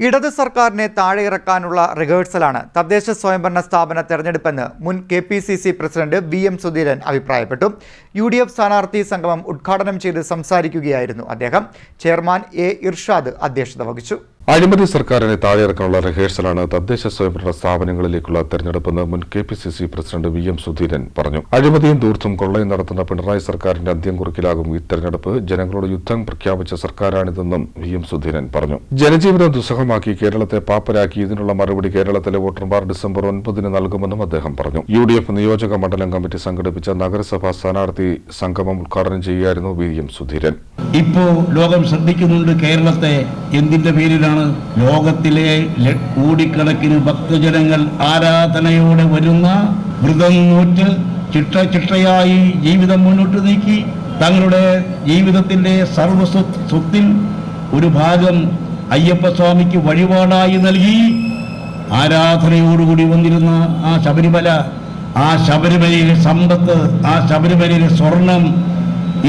ഇടത് സർക്കാരിനെ താഴെയിറക്കാനുള്ള റിഹേഴ്സലാണ് തദ്ദേശ സ്വയംഭരണ സ്ഥാപന തെരഞ്ഞെടുപ്പെന്ന് മുൻ KPCC പ്രസിഡന്റ് VM സുധീരൻ അഭിപ്രായപ്പെട്ടു. UDF സ്ഥാനാർത്ഥി സംഗമം ഉദ്ഘാടനം ചെയ്ത് സംസാരിക്കുകയായിരുന്നു അദ്ദേഹം. Chairman A. ഇർഷാദ് അധ്യക്ഷത വഹിച്ചു. അഴിമതി സർക്കാരിനെ താഴെയിറക്കാനുള്ള റിഹേഴ്സലാണ് തദ്ദേശ സ്വയംഭരണ സ്ഥാപനങ്ങളിലേക്കുള്ള തെരഞ്ഞെടുപ്പെന്ന് മുൻ KPCC പ്രസിഡന്റ് VM സുധീരൻ പറഞ്ഞു. അഴിമതിയും ദൂർത്തും കൊള്ളയും നടത്തുന്ന പിണറായി സർക്കാരിന്റെ അന്ത്യം കുറിക്കലാകും ഈ തെരഞ്ഞെടുപ്പ്. ജനങ്ങളോട് യുദ്ധം പ്രഖ്യാപിച്ച സർക്കാരാണിതെന്നും VM സുധീരൻ പറഞ്ഞു. ജനജീവിതം ദുസ്സഹമാക്കി കേരളത്തെ പാപ്പരാക്കി ഇതിനുള്ള മറുപടി കേരളത്തിലെ വോട്ടർമാർ ഡിസംബർ 9 നൽകുമെന്നും അദ്ദേഹം പറഞ്ഞു. UDF നിയോജക മണ്ഡലം കമ്മിറ്റി സംഘടിപ്പിച്ച നഗരസഭാ സ്ഥാനാർത്ഥി സംഗമം ഉദ്ഘാടനം ചെയ്യുകയായിരുന്നു VM സുധീരൻ. ഇപ്പോൾ ലോകം ശ്രദ്ധിക്കുന്നുണ്ട് കേരളത്തെ. എന്തിന്റെ പേരിലാണ്? ലോകത്തിലെ കോടിക്കണക്കിന് ഭക്തജനങ്ങൾ ആരാധനയോടെ വരുന്ന വ്രതം നൂറ്റ് ചിട്ടയായി ജീവിതം മുന്നോട്ട് നീക്കി തങ്ങളുടെ ജീവിതത്തിന്റെ സർവസ്വത്തിൽ ഒരു ഭാഗം അയ്യപ്പസ്വാമിക്ക് വഴിപാടായി നൽകി ആരാധനയോടുകൂടി വന്നിരുന്ന ആ ശബരിമലയിലെ സമ്പത്ത്, ആ ശബരിമലയിലെ സ്വർണം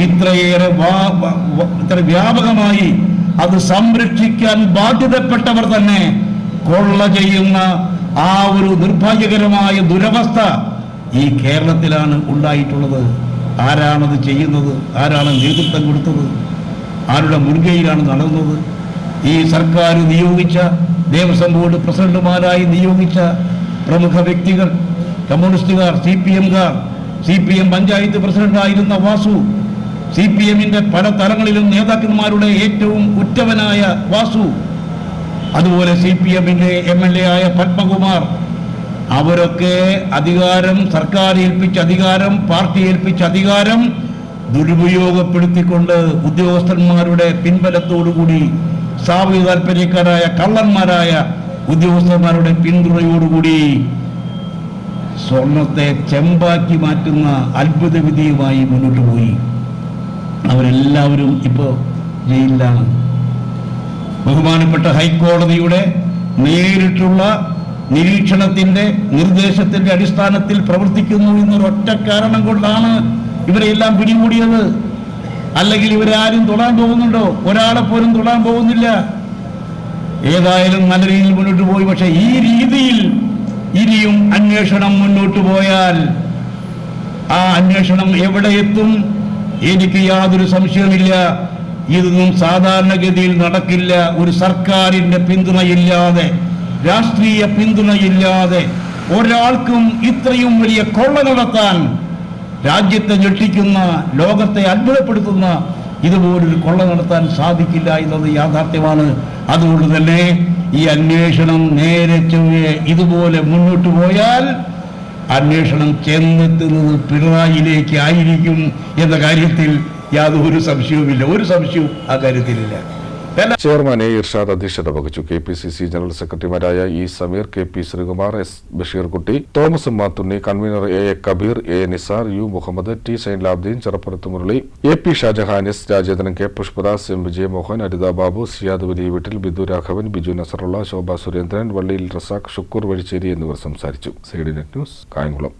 ഇത്ര വ്യാപകമായി അത് സംരക്ഷിക്കാൻ ബാധ്യതപ്പെട്ടവർ തന്നെ കൊള്ള ചെയ്യുന്ന ആ ഒരു നിർഭാഗ്യകരമായ ദുരവസ്ഥ ഈ കേരളത്തിലാണ് ഉണ്ടായിട്ടുള്ളത്. ആരാണത് ചെയ്യുന്നത്? ആരാണ് നേതൃത്വം കൊടുത്തത്? ആരുടെ മുൻകൈയിലാണ് നടന്നത്? ഈ സർക്കാർ നിയോഗിച്ച ദേവസ്വം ബോർഡ് പ്രസിഡന്റുമാരായി നിയോഗിച്ച പ്രമുഖ വ്യക്തികൾ, കമ്മ്യൂണിസ്റ്റുകാർ, CPM പഞ്ചായത്ത് പ്രസിഡന്റായിരുന്ന വാസു, CPMന്റെ പല തലങ്ങളിലും നേതാക്കന്മാരുടെ ഏറ്റവും ഉറ്റവനായ വാസു, അതുപോലെ CPMന്റെ MLA ആയ പത്മകുമാർ, അവരൊക്കെ അധികാരം, സർക്കാർ ഏൽപ്പിച്ച അധികാരം, പാർട്ടി ഏൽപ്പിച്ച അധികാരം ദുരുപയോഗപ്പെടുത്തിക്കൊണ്ട് ഉദ്യോഗസ്ഥന്മാരുടെ പിൻബലത്തോടുകൂടി സാമൂഹിക താല്പര്യക്കാരായ കള്ളന്മാരായ ഉദ്യോഗസ്ഥന്മാരുടെ പിന്തുണയോടുകൂടി സ്വർണത്തെ ചെമ്പാക്കി മാറ്റുന്ന അത്ഭുത വിധിയുമായി മുന്നോട്ട് പോയി. അവരെല്ലാവരും ഇപ്പോൾ ജയിലിലാണ്. ബഹുമാനപ്പെട്ട ഹൈക്കോടതിയുടെ നേരിട്ടുള്ള നിരീക്ഷണത്തിന്റെ നിർദ്ദേശത്തിന്റെ അടിസ്ഥാനത്തിൽ പ്രവർത്തിക്കുന്നു എന്നൊരൊറ്റ കാരണം കൊണ്ടാണ് ഇവരെല്ലാം പിടികൂടിയത്. അല്ലെങ്കിൽ ഇവരാരും തൊടാൻ പോകുന്നുണ്ടോ? ഒരാളെ പോലും തൊടാൻ പോകുന്നില്ല. ഏതായാലും നല്ല രീതിയിൽ മുന്നോട്ട് പോയി. പക്ഷെ ഈ രീതിയിൽ ഇനിയും അന്വേഷണം മുന്നോട്ട് പോയാൽ ആ അന്വേഷണം എവിടെ എത്തും? എനിക്ക് യാതൊരു സംശയമില്ല. ഇതൊന്നും സാധാരണഗതിയിൽ നടക്കില്ല. ഒരു സർക്കാരിന്റെ പിന്തുണയില്ലാതെ, രാഷ്ട്രീയ പിന്തുണയില്ലാതെ ഒരാൾക്കും ഇത്രയും വലിയ കൊള്ള നടത്താൻ, രാജ്യത്തെ ഞെട്ടിക്കുന്ന, ലോകത്തെ അത്ഭുതപ്പെടുത്തുന്ന ഇതുപോലൊരു കൊള്ള നടത്താൻ സാധിക്കില്ല എന്നത് യാഥാർത്ഥ്യമാണ്. അതുകൊണ്ട് തന്നെ ഈ അന്വേഷണം നേരെ ചൊവ്വേ ഇതുപോലെ മുന്നോട്ട് പോയാൽ അന്വേഷണം ചെന്നെത്തുന്നത് പിണറായിലേക്ക് ആയിരിക്കും എന്ന കാര്യത്തിൽ യാതൊരു സംശയവുമില്ല. ഒരു സംശയവും ആ കാര്യത്തിലില്ല. Chairman A. ഇർഷാദ് അധ്യക്ഷത വഹിച്ചു. KPCC ജനറൽ സെക്രട്ടറിമാരായ E. Sameer, KP Sreekumar, S. Basheerkutty, Thomas Mathunni, convener A. Kabeer, A. Nisar, U. Muhammad, T. Zainlabdeen, Cherappurath Murali, AP Shajahan, S. Rajendran, K. Pushpadas, M. Vijayamohan, Aritha Babu, Siyad Valiya Veettil, ബിദു Raghavan, Biju Nasrallah, ശോഭ സുരേന്ദ്രൻ, വള്ളിയിൽ റസാഖ്, ഷുക്കൂർ വഴിച്ചേരി എന്നിവർ സംസാരിച്ചു. Side net news, Kayamkulam.